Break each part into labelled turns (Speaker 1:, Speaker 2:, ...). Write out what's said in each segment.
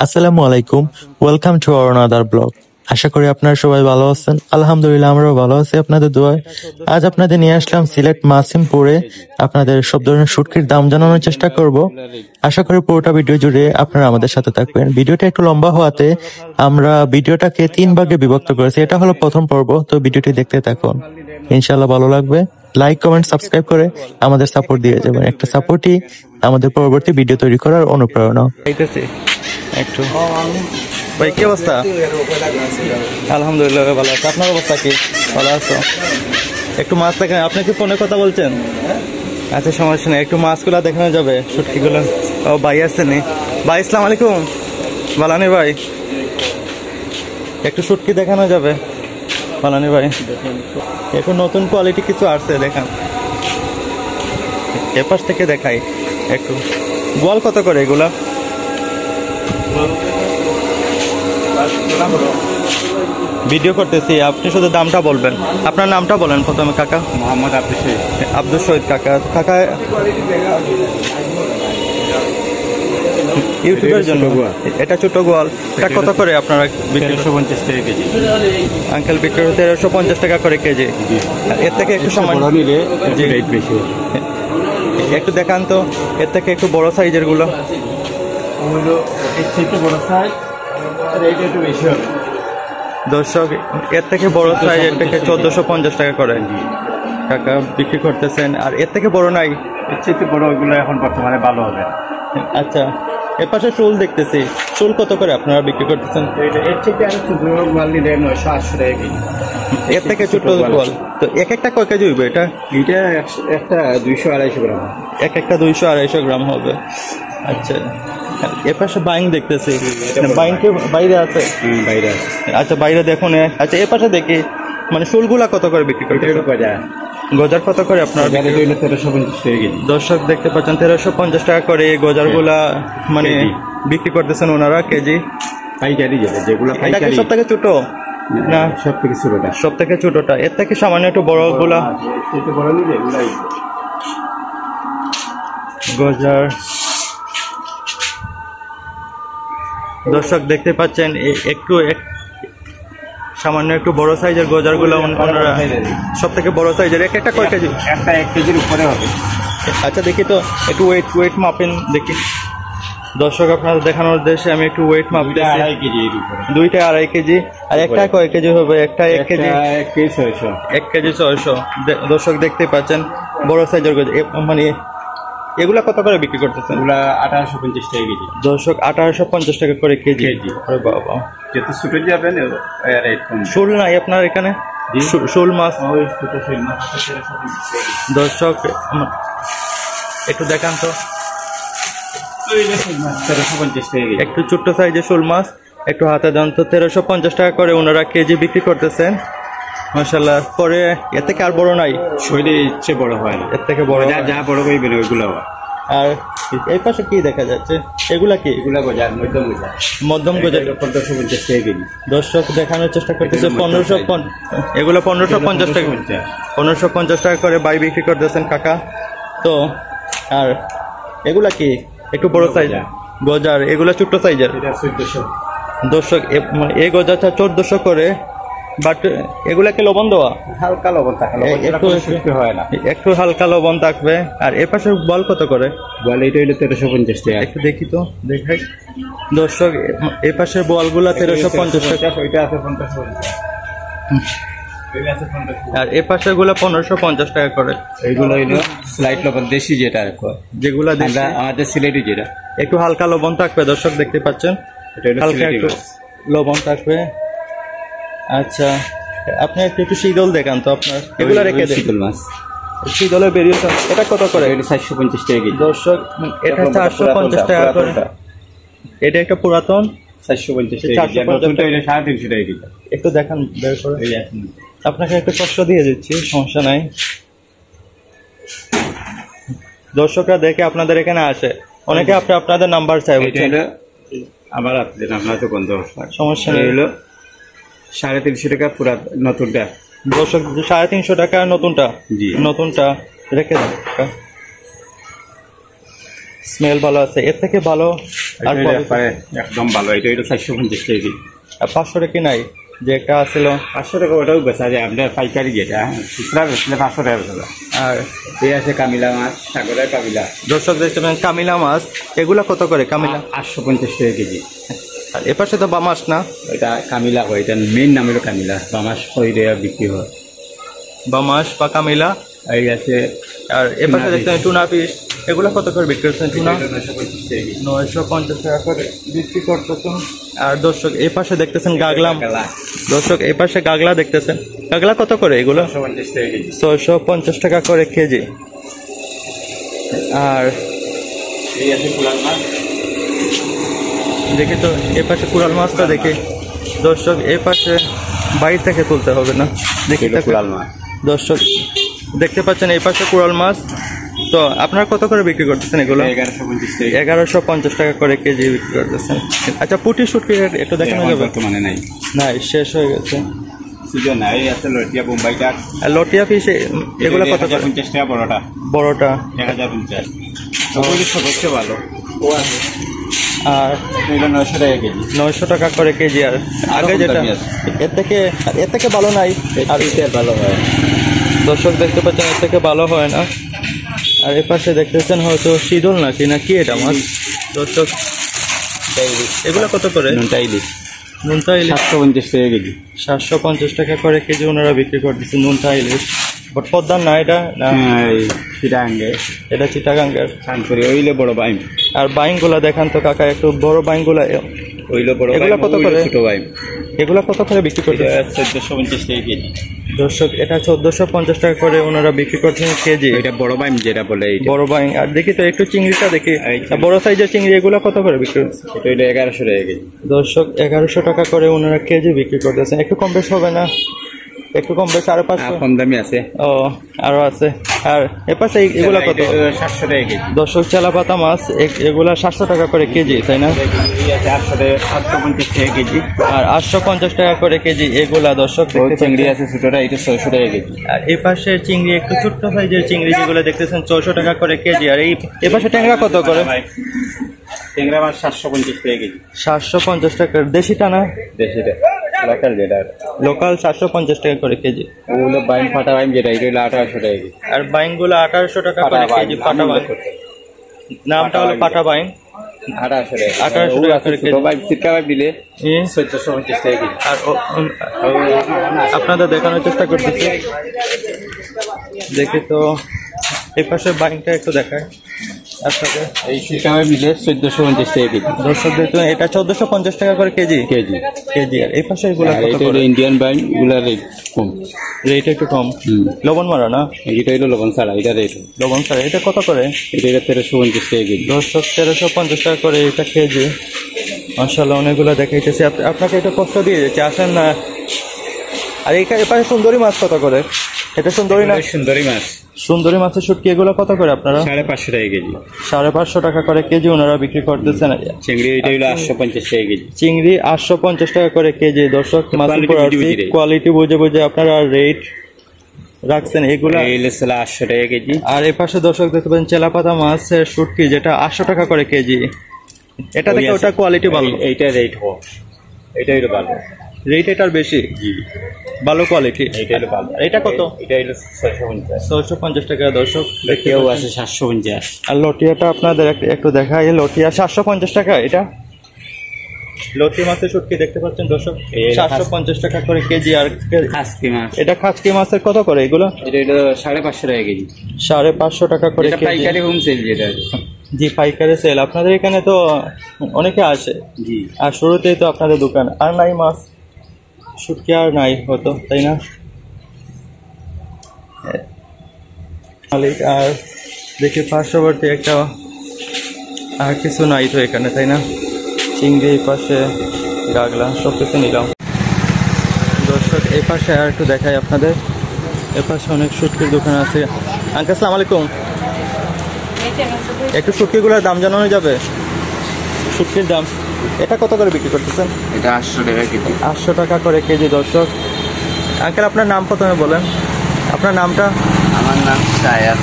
Speaker 1: আসসালামু আলাইকুম, welcome to our another blog. আশা করি আপনারা সবাই ভালো আছেন। আলহামদুলিল্লাহ, আমরাও ভালো আছি আপনাদের দোয়ায়। আজ আপনাদের নিয়ে আসলাম সিলেট মাসিমপুরে। আপনাদের সব ধরনের শুটকির দাম জানানোর চেষ্টা করব। আশা করি পুরোটা ভিডিও জুড়ে আপনারা আমাদের সাথে থাকবেন। ভিডিওটা একটু লম্বা হওয়াতে আমরা ভিডিওটাকে 3 ভাগে বিভক্ত করেছি। এটা হলো প্রথম পর্ব, তো ভিডিওটি দেখতে থাকুন, ইনশাল্লাহ ভালো লাগবে। লাইক, কমেন্ট, সাবস্ক্রাইব করে আমাদের সাপোর্ট দিয়ে যাবেন। একটা সাপোর্টই আমাদের পরবর্তী ভিডিও তৈরি করার অনুপ্রেরণা। একটু ভাই, কি অবস্থা? আলহামদুলিল্লাহ ভালো আছে। আপনার অবস্থা কি? ভালো আছো? একটু মাছ দেখেন। আপনি কি ফোনে কথা বলছেন? আচ্ছা, সমস্যা নেই। একটু মাছগুলা দেখানো যাবে, শুটকিগুলো। ও ভাই আসছেন ভাই, আসসালামু আলাইকুম। বালানি ভাই, একটু শুটকি দেখানো যাবে? বালানি ভাই, একটু নতুন কোয়ালিটি কিছু আসছে, দেখান। এপাশ থেকে দেখাই একটু। গোয়াল কত করে এগুলা? ভিডিও করতেছি, আপনি শুধু দামটা বলবেন। আপনার নামটা বলেন প্রথমে। কাকা
Speaker 2: মোহাম্মদ
Speaker 1: আব্দুল শহীদ। কাকা ইউটিউবের জন্য এটা ছোট গোয়াল, এটা কত করে আপনারা?
Speaker 2: 1350 টাকা কেজি।
Speaker 1: আঙ্কেল বিক্রি 1350 টাকা করে কেজি। এর থেকে একটু সামান্য
Speaker 2: নিলে রেট বেশি।
Speaker 1: একটু দেখান তো, এর থেকে একটু বড় সাইজের গুলো।
Speaker 2: বড় সাইজ রেট একটু বেশি হবে।
Speaker 1: দর্শক, এর থেকে বড় সাইজ এর থেকে 1450 টাকা করে টাকা বিক্রি করতেছেন। আর এর থেকে বড় নাই?
Speaker 2: এর চেয়ে বড় ওইগুলো এখন বর্তমানে ভালো হবে।
Speaker 1: আচ্ছা, এর পাশে শোল দেখতেছি। শোল কত করে আপনারা বিক্রি করতেছেন?
Speaker 2: এর থেকে আরো ছোট মাল নিলে 980 টাকা কেজি।
Speaker 1: এর থেকে ছোট গোয়াল তো এক একটা কয় কেজি হইবে? এটা
Speaker 2: একটা 200-250 গ্রাম।
Speaker 1: একটা 200-250 গ্রাম হবে। আচ্ছা, এর পাশে বাইং দেখতেছি। বাইং কি বাইরে আছে?
Speaker 2: বাইরে আছে।
Speaker 1: আচ্ছা, বাইরে দেখুন। আচ্ছা, এর পাশে দেখি মানে শোলগুলা কত করে বিক্রি করতেছেন? গজার কত করে আপনার?
Speaker 2: 1350 টাকা কেজি।
Speaker 1: দর্শক দেখতে পাচ্ছেন 1350 টাকা করে এই গজারগুলা মানে বিক্রি করতেছেন ওনারা কেজি।
Speaker 2: পাইকারি যেগুলো পাইকারি।
Speaker 1: সব থেকে ছোট না?
Speaker 2: সব থেকে ছোটটা।
Speaker 1: সব থেকে ছোটটা। এর থেকে সামান্য একটু বড় গুলা
Speaker 2: বড় নিলে
Speaker 1: গজার। দর্শক দেখতে পাচ্ছেন একটু সামান্য একটু বড় সাইজের গজারগুলো ওনারা সব থেকে বড় সাইজের। একটা কয় কেজি?
Speaker 2: একটা 1 কেজির উপরে হবে।
Speaker 1: আচ্ছা, দেখি তো একটু ওয়েট মাপেন দেখি। দর্শক আপনাদের দেখানোর উদ্দেশ্যে আমি একটু ওয়েট মাপ দিচ্ছি।
Speaker 2: 2.5 কেজি এর উপরে।
Speaker 1: 2.5 কেজি। আর একটা কয় কেজি হবে? একটা 1 কেজি।
Speaker 2: 1 কেজি 600।
Speaker 1: 1 কেজি 600। দর্শক দেখতে পাচ্ছেন বড় সাইজের গজা। মানে এগুলা কত করে বিক্রি করতেছেন?
Speaker 2: এগুলা 1850 টাকা কেজি।
Speaker 1: দর্শক 1850 টাকা করে কেজি। আরে বাবা,
Speaker 2: যত ছোট যাবেন রেট কম।
Speaker 1: শোল নাই আপনার এখানে? শোল মাছ,
Speaker 2: ওই ছোট শোল মাছ 1350 টাকা।
Speaker 1: দর্শক একটু দেখান তো।
Speaker 2: 1350 টাকা কেজি।
Speaker 1: একটু ছোট্ট সাইজের শোল মাছ একটু হাতে দেন তো। 1350 টাকা করে ওনারা কেজি বিক্রি করতেছেন। মাশাআল্লাহ। পরে এর থেকে আর বড় নাই?
Speaker 2: শৈলে ইচ্ছে বড় হয় না।
Speaker 1: এর থেকে বড়
Speaker 2: যা বড় কইবেন ওইগুলো।
Speaker 1: আর এই পাশে কি দেখা যাচ্ছে? এগুলা কি?
Speaker 2: এগুলা গজার মধ্যম গজার 1550 টাকা কেজি।
Speaker 1: দর্শক দেখানোর চেষ্টা করতেছে 1550। এগুলো 1550 টাকা। 1550 টাকা করে বাই বিক্রি করতেছেন কাকা। তো আর এগুলা কি? একটু বড় সাইজ গজার। এগুলা ছোট্ট সাইজের।
Speaker 2: এটা 1400।
Speaker 1: দর্শক এই গজাটা 1400 করে। বাট এগুলাকে লবণ দেওয়া?
Speaker 2: হালকা লবণ থাকে, একটু হয় না,
Speaker 1: একটু হালকা লবণ থাকবে। আর এর পাশে বল কত করে?
Speaker 2: বল এটা হইলো 1350 টাকা।
Speaker 1: একটু দেখি তো, দেখাই। দর্শক এই পাশের বলগুলা 1350 টাকা।
Speaker 2: ওইটা আছে 1550।
Speaker 1: আর এ পাশের গুলা 1550 টাকা করে।
Speaker 2: এইগুলো হইলো স্লাইট লবণ দেশি, যেগুলা আমাদের সিলেটি যেটা
Speaker 1: একটু হালকা লবণ থাকবে। দর্শক দেখতে পাচ্ছেন হালকা একটু লবণ থাকবে। আচ্ছা, আপনি একটু শীতল দেখান তো আপনার। এগুলা রেখে দেন।
Speaker 2: শীতল মাছ
Speaker 1: শীতলে বেরিয়েছে। এটা কত করে?
Speaker 2: 450 টাকা কেজি।
Speaker 1: দর্শক এটা 450 টাকা করে। এটা একটা পুরাতন
Speaker 2: 450 টাকা কেজি। নতুনটা হইলো 350 টাকা কেজি।
Speaker 1: একটু দেখান বের করে। আপনাকে একটু কষ্ট দিয়ে দিচ্ছি, সমস্যা নাই। দর্শকরা দেখে আপনাদের এখানে আসে, অনেকে আপনাদের নাম্বার চাই।
Speaker 2: আবার আপনার তো বন্ধ
Speaker 1: সমস্যা নেই।
Speaker 2: হইলো 350 টাকা পুরা নতুনটা।
Speaker 1: দর্শক 350 টাকা নতুনটা। জি, নতুনটা রেখে দেন। স্মেল ভালো আছে, এর থেকে ভালো আর
Speaker 2: এটা একবারে একদম ভালো, এটা হলো 450 টাকা কেজি।
Speaker 1: 500 টাকা নাই যে একটা আছিল?
Speaker 2: 500 টাকা ওটাও বেচা যায়, আপনার পাইকারি যেটা খুচরা বেচলে 500 টাকা বেচা যায়।
Speaker 1: আর
Speaker 2: এই আছে কামিলা মাছ, সাগরের কামিলা।
Speaker 1: দর্শক দেখতে পাচ্ছেন কামিলা মাছ, এগুলা কত করে কামিলা?
Speaker 2: 850 টাকা কেজি।
Speaker 1: আর এপাশে তো বামাস না?
Speaker 2: এটা কামিলা হয়, এটা মেইন নাম হলো কামিলা, বামাস হয়ে বিক্রি হয়।
Speaker 1: বামাস বা কামিলা
Speaker 2: এই আছে।
Speaker 1: আর এপাশে দেখতে টুনা ফিশ, এগুলা কত করে বিক্রি করছেন? টুনা 950 টাকা করে বিক্রি করতেছেন। আর দর্শক এই পাশে দেখতেছেন গাগলা। দর্শক এই পাশে গাগলা দেখতেছেন, গাগলা কত করে এগুলো? 650 টাকা করে কেজি। আর
Speaker 2: এই আছে কুলাল মাছ,
Speaker 1: দেখি তো এ পাশে কুড়াল মাছটা দেখি। দর্শক এই পাশে বাইরে থেকে তুলতে হবে না, দেখি তো
Speaker 2: কুলাল মাছ।
Speaker 1: দর্শক দেখতে পাচ্ছেন এই পাশে কুড়াল মাছ। তো আপনারা কত করে বিক্রি করতেছেন এগুলো?
Speaker 2: 1150 টাকা।
Speaker 1: 1150 টাকা করে কেজি বিক্রি করতেছেন। আচ্ছা পুঁটি শুটকি একটু দেখানো যাবে?
Speaker 2: বর্তমানে নাই,
Speaker 1: নাই, শেষ হয়ে গেছে
Speaker 2: সিজন নাই। এই আছে লটিয়া বোম্বাইটা।
Speaker 1: আর লটিয়া ফিশ এগুলো কত করে?
Speaker 2: 50 টাকা বড়টা।
Speaker 1: বড়টা
Speaker 2: 1050। ওগুলো সবচেয়ে ভালো ও আছে।
Speaker 1: আর
Speaker 2: এটা 900 টাকা কেজি।
Speaker 1: 900 টাকা করে কেজি। আর আগে যেটা এর থেকে ভালো নাই, আর
Speaker 2: এটা ভালো হয়।
Speaker 1: দর্শক দেখতে পাচ্ছেন এর থেকে ভালো হয় না। আর এ পাশে দেখতেছেন হয়তো শীতল নাকি না কি এটা মাছ? দর্শক এগুলো কত করে?
Speaker 2: নুনটা ইলিশ।
Speaker 1: নুনটা ইলিশ
Speaker 2: 750 টাকা কেজি।
Speaker 1: 750 টাকা করে কেজি ওনারা বিক্রি করতেছে নুনটা ইলিশ। বাট পদ্মার না এটা? না,
Speaker 2: চিটাঙ্গে।
Speaker 1: এটা চিটাগাঙ্গের।
Speaker 2: কানপুরি ওইলে বড় বাইম।
Speaker 1: আর বাইংগুলা দেখান তো কাকা একটু, বড় বাইংগুলা
Speaker 2: ওইলে বড়।
Speaker 1: এগুলা কত করে?
Speaker 2: ছোট বাইম।
Speaker 1: এগুলা কত করে বিক্রি করতে?
Speaker 2: 1450 টাকা কেজি।
Speaker 1: দর্শক এটা 1450 টাকা করে ওনারা বিক্রি করছেন কেজি।
Speaker 2: এটা বড় বাইম যেটা বলে,
Speaker 1: বড় বাইং। আর দেখি তো একটু চিংড়িটা দেখি, বড় সাইজের চিংড়ি এগুলা কত করে বিক্রি করছে?
Speaker 2: এটা হইলো 1100 টাকা কেজি।
Speaker 1: দর্শক 1100 টাকা করে ওনারা কেজি বিক্রি করতেছেন। একটু কম বেশ হবে না? একটু কম বেশ 550?
Speaker 2: কম দামি আছে।
Speaker 1: ও আরো আছে। আর এপাশে এগুলা কত?
Speaker 2: 700 টাকা কেজি।
Speaker 1: দর্শক চালা পাতা মাছ এগুলা 700 টাকা করে কেজি, তাই না?
Speaker 2: 850 টাকা কেজি।
Speaker 1: আর 850 টাকা করে কেজি এগুলা। দর্শক
Speaker 2: চিংড়ি আছে ছোটটা, এটা 600 টাকা কেজি।
Speaker 1: আর এই পাশে চিংড়ি একটু ছোট্ট সাইজের চিংড়ি যেগুলো দেখতেছেন 600 টাকা করে কেজি। আর এই পাশে ট্যাংরা কত করে?
Speaker 2: ট্যাংরা মাছ 750 টাকা কেজি।
Speaker 1: 750 টাকা। দেশিটা না?
Speaker 2: দেশিটা লোকাল যেটা,
Speaker 1: লোকাল 750 টাকা করে কেজি।
Speaker 2: ওগুলো বাইম ফাটা বাইম যেটা, এটা হলো 1800 টাকা কেজি।
Speaker 1: আর বাইংগুলো 1800 টাকা করে কেজি। পাটা বাইং, নামটা হলো পাটা বাইং।
Speaker 2: 1800 টাকা।
Speaker 1: 1800 টাকা করে কেজি।
Speaker 2: বাইম সিরকা বাইম দিলে 1450 টাকা কেজি।
Speaker 1: আর আপনাদের দেখানোর চেষ্টা করতেছি, দেখি তো এই পাশে বাইংটা একটু দেখায় আপনাদের।
Speaker 2: এই সিরকা বাইম দিলে 1450 টাকা কেজি।
Speaker 1: দর্শক দেখুন এটা 1450 টাকা করে কেজি।
Speaker 2: KG
Speaker 1: KG. আর এই পাশে এগুলো কত
Speaker 2: এটা
Speaker 1: করে?
Speaker 2: ইন্ডিয়ান বাইম, এগুলা রেট কম।
Speaker 1: রেট একটু কম। লবণ মারা না?
Speaker 2: এটা হলো লবণ ছাড়া, এটা রেট।
Speaker 1: লবণ ছাড়া এটা কত করে?
Speaker 2: এটা 1350 টাকা কেজি।
Speaker 1: দর্শক 1350 টাকা করে এটা কেজি। মাশাআল্লাহ অনেকগুলো দেখাইতেছি। আপনাকে এটা কষ্ট দিয়ে যাচ্ছে, আসেন না। আর এখানে এপাশে সুন্দরী মাছ কত করে? এটা সুন্দরী না?
Speaker 2: সুন্দরী মাছ।
Speaker 1: সুন্দরী মাছের শুটকি এগুলো কত করে আপনারা?
Speaker 2: 550 টাকা কেজি।
Speaker 1: 550 টাকা করে কেজি ওনারা বিক্রি করতেছেন।
Speaker 2: চিংড়ি এটা হলো 850 টাকা কেজি।
Speaker 1: চিংড়ি 850 টাকা করে কেজি। দর্শক মাছের কোয়ালিটি বুঝে বুঝে আপনারা রেট রাখছেন এগুলা।
Speaker 2: 800 টাকা কেজি।
Speaker 1: আর এই পাশে দর্শক দেখতে পাচ্ছেন চেলাপাতা মাছের শুটকি যেটা 800 টাকা করে কেজি। এটা দেখে ওটা কোয়ালিটি ভালো।
Speaker 2: এইটা রেট হোক, এটা হলো ভালো।
Speaker 1: রেট এটার বেশি?
Speaker 2: জি,
Speaker 1: ভালো কোয়ালিটি।
Speaker 2: এটা হলো ভালো।
Speaker 1: এটা কত?
Speaker 2: এটা হলো 650।
Speaker 1: 650 টাকা। দর্শক
Speaker 2: কেউ আছে 750।
Speaker 1: আর লটিয়াটা আপনাদের একটু দেখাই। লটিয়া 750 টাকা। এটা লটি মাছের শুটকি দেখতে পাচ্ছেন দর্শক, 750 টাকা করে কেজি। আর
Speaker 2: খাসকি মাছ,
Speaker 1: এটা খাসকি মাছের কত করে এগুলো?
Speaker 2: এটা হলো 550 টাকা কেজি।
Speaker 1: 550 টাকা করে কেজি।
Speaker 2: পাইকারি হোম সেল যেটা।
Speaker 1: জি পাইকারি সেল। আপনাদের এখানে তো অনেকে আসে।
Speaker 2: জি। আর
Speaker 1: শুরুতেই তো আপনাদের দোকান আর নাই মাছ শুটকি আর নাই হতো, তাই না? মালিক আর দেখি পার্শ্ববর্তী একটা আর কিছু নাই তো এখানে, তাই না? চিংড়ি পাশে গাগলা সব কিছু নিলাম। দর্শক এই পাশে আর একটু দেখাই আপনাদের। এ পাশে অনেক শুটকির দোকান আছে। আঙ্কেল আসসালামু আলাইকুম, একটু শুটকিগুলোর দাম জানানো যাবে? শুটকির দাম এটা কত করে বিক্রি করতেছেন?
Speaker 2: এটা 800 টাকা কেজি।
Speaker 1: 800 টাকা করে কেজি। দর্শক আঙ্কেল আপনার নাম প্রথমে বলেন, আপনার নামটা?
Speaker 2: আমার নাম শায়েক।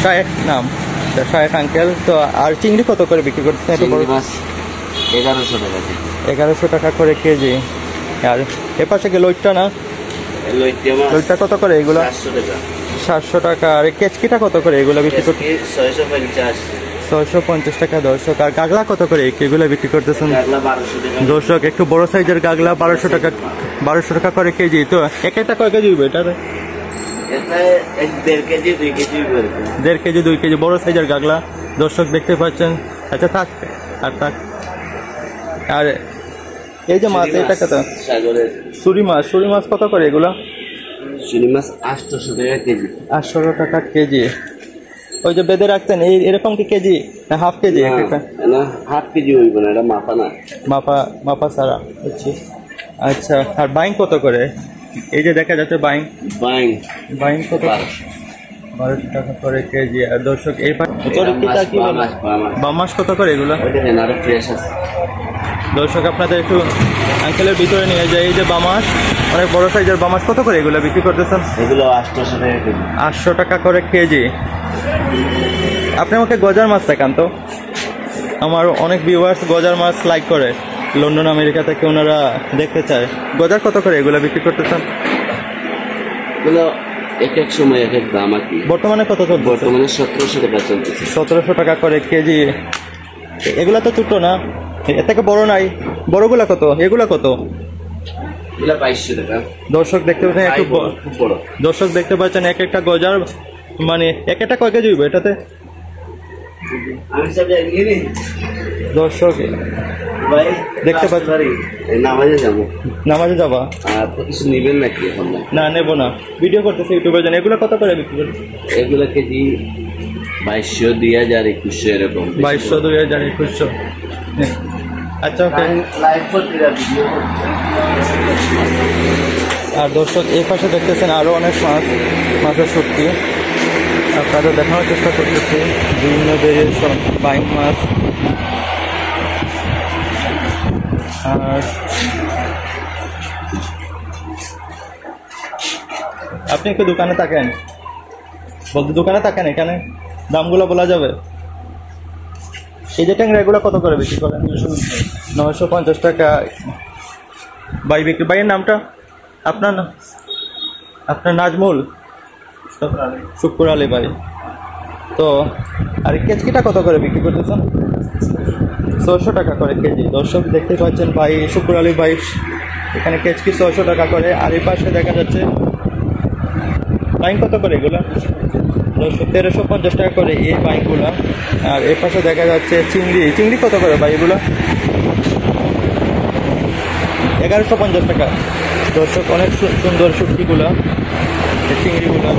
Speaker 1: শায়েক নাম। আচ্ছা, শায়েখ আঙ্কেল। তো আর চিংড়ি কত করে বিক্রি করতেছেন? একটু বড়।
Speaker 3: চিংড়ি মাছ 1100 টাকা কেজি।
Speaker 1: 1100 টাকা করে কেজি। আর এ পাশে কি লইট্টা না?
Speaker 3: লইট্টা মাছ
Speaker 1: লইট্টা কত করে এগুলো?
Speaker 3: 400 টাকা।
Speaker 1: 700 টাকা। আর এই কেচকিটা কত করে এগুলো বিক্রি করতে?
Speaker 3: 650।
Speaker 1: 650 টাকা দর্শক। আর গাগলা কত করে এগুলো বিক্রি করতেছেন?
Speaker 3: গাগলা 1200 টাকা।
Speaker 1: দর্শক একটু বড় সাইজের গাগলা 1200 টাকা, 1200 টাকা করে কেজি। তো এক একটা কয় কেজি হবে এটা?
Speaker 3: এটা 1.5 কেজি 2 কেজি করে।
Speaker 1: 1.5 কেজি 2 কেজি বড় সাইজের গাগলা দর্শক দেখতে পাচ্ছেন। আচ্ছা থাক আর থাক। আর এই যে মাছ, এটা কত?
Speaker 3: সাগরের
Speaker 1: চুরি মাছ। চুরি মাছ কত করে এগুলো?
Speaker 3: চিংড়ি মাছ 800 টাকা কেজি।
Speaker 1: 800 টাকা কেজি। ওই যে বেঁধে রাখতেন এরকম কি কেজি না হাফ কেজি? একটা
Speaker 3: না, হাফ কেজি হইব না, এটা মাপা না,
Speaker 1: মাপা ছাড়া। বুঝছি। আচ্ছা, আর বাইং কত করে? এই যে দেখা যাচ্ছে বাইং
Speaker 3: বাইং
Speaker 1: কত? 1200 টাকা করে কেজি। আর দর্শক এই বামাস কত করে এগুলো?
Speaker 3: ফ্রেশ আছে।
Speaker 1: দর্শক আপনাদের একটু আঙ্কেলের ভিতরে নিয়ে যায়। এই যে বামাস, অনেক বড় সাইজের বামাস কত করে এগুলো বিক্রি করতেছেন?
Speaker 3: এগুলো 800 টাকা কেজি।
Speaker 1: 800 টাকা করে কেজি। আপনি আমাকে গজার মাছ দেখান তো। আমার অনেক ভিউয়ার্স গজার মাছ লাইক করে, লন্ডন আমেরিকা থেকে ওনারা দেখতে চায়। গজার কত করে এগুলো বিক্রি করতেছেন?
Speaker 3: এগুলো এক এক সময় এক এক দাম আর কি।
Speaker 1: বর্তমানে কত চলছে?
Speaker 3: বর্তমানে 1700 টাকা চলতেছে।
Speaker 1: 1700 টাকা করে কেজি। এগুলা তো ছোট না, এর থেকে বড় নাই। বড়গুলা কত? এগুলা কত?
Speaker 3: এগুলো 2200 টাকা।
Speaker 1: দর্শক দেখতে পাচ্ছেন একটু
Speaker 3: খুব বড়।
Speaker 1: দর্শক দেখতে পাচ্ছেন এক একটা গজার মানে এক একটা কয় কেজি হইব এটাতে?
Speaker 3: আমি সব নিয়ে নিই
Speaker 1: দর্শক
Speaker 3: ভাই,
Speaker 1: দেখতে পাচ্ছি।
Speaker 3: নামাজে যাবো।
Speaker 1: নামাজে যাবা?
Speaker 3: আর তো কিছু নিবেন নাকি এখন?
Speaker 1: না নেবো না, ভিডিও করতেছে ইউটিউবের জন্য। এগুলো কত করে বিক্রি করতে?
Speaker 3: এগুলো কেজি 2200, 2000, 2100 এরকম।
Speaker 1: 2200, 2000, 2100। আচ্ছা ওকে। আর দর্শক এই পাশে দেখতেছেন আরো অনেক মাছের শুটকি আপনাদের দেখানোর চেষ্টা করতেছি। বিভিন্ন ভেরিয়েশন বাইং মাছ। আর আপনি একটু দোকানে থাকেন, বলতে দোকানে থাকেন, এখানে দামগুলো বলা যাবে? এই যে ট্যাংরা এগুলো কত করে বিক্রি করেন? 950 টাকা বাই বিক্রি। বাইয়ের নামটা আপনার নাজমুল শুক্র আলী ভাই। তো আর কেচকিটা কত করে বিক্রি করতেছেন? 600 টাকা করে কেজি। দর্শক দেখতে পাচ্ছেন ভাই শুক্র আলী ভাই এখানে কেচকি 600 টাকা করে। আর এই পাশে দেখা যাচ্ছে বাইং কত করে এগুলো? 1350 টাকা করে এই বাইংগুলো। আর এর পাশে দেখা যাচ্ছে চিংড়ি কত করে ভাই এগুলো? 1150 টাকা। দর্শক অনেক সুন্দর শুটকিগুলো, চিংড়িগুলো।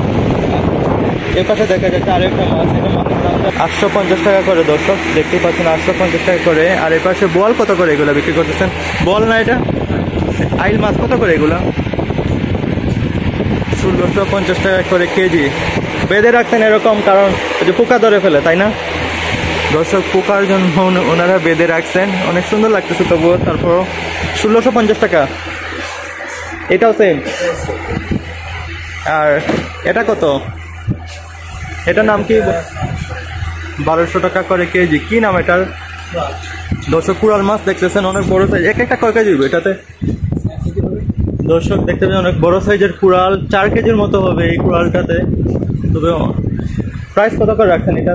Speaker 1: এর পাশে দেখা যাচ্ছে আরেকটা মাছ, এটা মাছের দাম 850 টাকা করে। দর্শক দেখতেই পাচ্ছেন 850 টাকা করে। আর এর পাশে বোয়াল কত করে এগুলো বিক্রি করতেছেন? বল না এটা আইল মাছ কত করে এগুলো? 1650 টাকা করে কেজি। বেঁধে রাখতেন এরকম, কারণ যে পোকা ধরে ফেলে, তাই না? দর্শক পোকার জন্য ওনারা বেঁধে রাখছেন। অনেক সুন্দর লাগতেছে তবুও। তারপরও 1650 টাকা। এটাও সেম। আর এটা কত? এটার নাম কি? 1200 টাকা করে কেজি। কি নাম এটার? দর্শক কুড়াল মাছ দেখতেছেন, অনেক বড় সাইজ। এক একটা কয় কেজি হবে এটাতে? দর্শক দেখতে পাচ্ছেন অনেক বড় সাইজের কুড়াল, 4 কেজির মতো হবে এই কুড়ালটাতে। তবে প্রাইস কত করে রাখছেন এটা?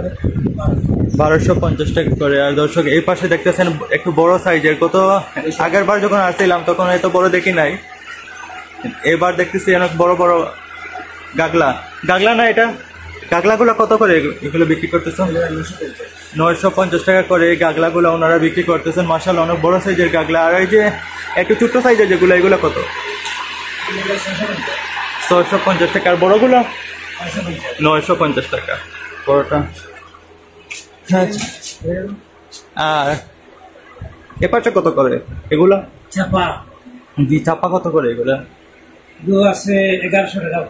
Speaker 1: 1250 টাকা করে। আর দর্শক এই পাশে দেখতেছেন একটু বড় সাইজের। কত আগের বার যখন আসছিলাম তখন এত বড় দেখি নাই, এবার দেখতেছি অনেক বড় বড় গাগলা না এটা? গাগলাগুলো কত করে এগুলো বিক্রি করতেছেন? 950 টাকা করে এই গাগলাগুলো ওনারা বিক্রি করতেছেন। মাশাআল্লাহ অনেক বড় সাইজের গাগলা। আর এই যে একটু ছোট্ট সাইজের যেগুলো, এগুলো কত? 650 টাকা। আর বড়গুলো 950 টাকা বড়টা। আর এপাশে কত করে এগুলা?
Speaker 4: চাপা
Speaker 1: চাপা কত করে এগুলা?
Speaker 4: আছে 1100 টাকা।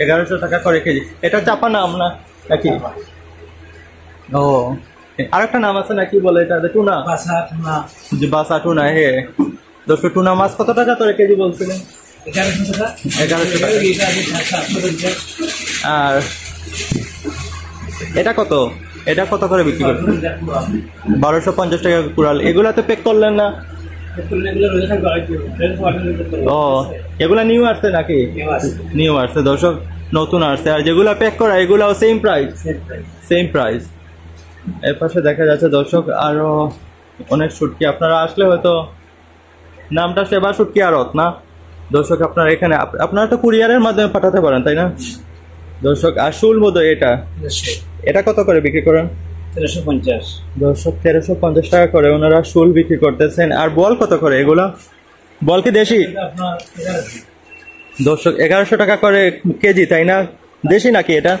Speaker 1: 1100 টাকা করে কেজি। এটা চাপা নাম না নাকি? ও আরেকটা নাম আছে নাকি বলে এটা? টুনা, বাসা টুনা। হে দর্শক টুনা মাছ কত টাকা করে কেজি বলছিলেন?
Speaker 4: 1100 টাকা।
Speaker 1: 1100 টাকা। আর এটা কত? এটা কত করে বিক্রি করছেন? 1250 টাকা কুড়াল। এগুলা তো প্যাক করলেন না? ও, এগুলা নিউ আসছে নাকি? নিউ আসছে দর্শক, নতুন আসছে। আর যেগুলা প্যাক করা এগুলাও সেম প্রাইস? Same price. এর পাশে দেখা যাচ্ছে দর্শক আরো অনেক শুটকি। আপনারা আসলে হয়তো, নামটা সেবা শুটকি আড়ত না দর্শক, আপনারা এখানে আপনারা তো কুরিয়ারের মাধ্যমে পাঠাতে পারেন তাই না দর্শক? আর শুল বোধহয় এটা কত করে বিক্রি করেন?
Speaker 4: 1350
Speaker 1: দর্শক 1350 টাকা করে ওনারা শুল বিক্রি করতেছেন। আর বল কত করে এগুলা? বল কি দেশি?
Speaker 4: আপনার
Speaker 1: দর্শক 1100 টাকা করে কেজি তাই না? দেশি নাকি এটা,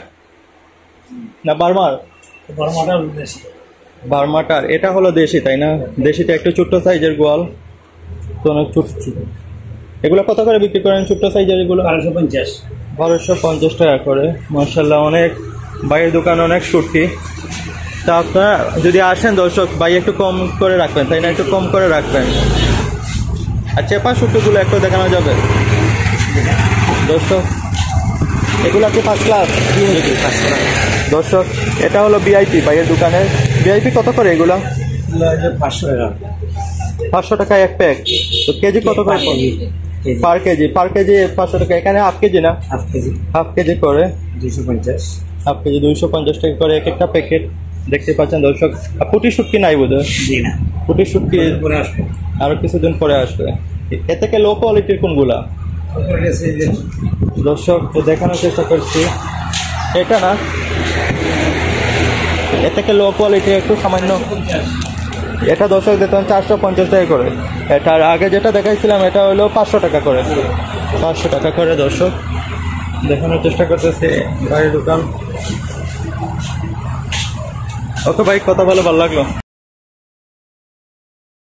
Speaker 1: না বার্মার?
Speaker 4: বড় মডেল বেশি।
Speaker 1: বার্মাটার এটা হলো দেশি তাই না? দেশিটা একটু ছোট্ট সাইজের গোয়াল তো, অনেক ছোট ছোট। এগুলো কত করে বিক্রি করেন ছোট্ট সাইজের এগুলো?
Speaker 4: 1250।
Speaker 1: 1250 টাকা করে। মাশাআল্লাহ, অনেক বাইরের দোকানে অনেক শুটকি। তা আপনারা যদি আসেন দর্শক, ভাই একটু কম করে রাখবেন তাই না? একটু কম করে রাখবেন। আর চেপা শুটকিগুলো একটু দেখানো যাবে দর্শক? এগুলো কি ফার্স্ট ক্লাস? দর্শক এটা হলো ভিআইপি বাইরের দোকানের। ভিআইপি কত করে এগুলো?
Speaker 4: 500 টাকা।
Speaker 1: 500 টাকা এক প্যাক। তো কেজি কত করে? পার কেজি 500 টাকা। এখানে হাফ কেজি না? হাফ কেজি করে
Speaker 4: 250।
Speaker 1: হাফ কেজি 250 টাকা করে এক একটা প্যাকেট। দেখতে পাচ্ছেন দর্শক। আর পুটি শুটকি নাই বোধহয়?
Speaker 4: জি না,
Speaker 1: পুটি শুটকি
Speaker 4: পরে আসবে।
Speaker 1: আরো কিছুদিন পরে আসবে। এ থেকে লো কোয়ালিটির কোনগুলা দর্শক দেখানোর চেষ্টা করছি? এটা না, এ থেকে লো কোয়ালিটি একটু সামান্য। এটা দর্শক দেখুন 450 টাকা করে। এটার আগে যেটা দেখাইছিলাম এটা হলো 500 টাকা করে। 500 টাকা করে দর্শক দেখানোর চেষ্টা করতেছে বাইরের দোকান। ওকে ভাই, কথা বলে ভালো লাগলো।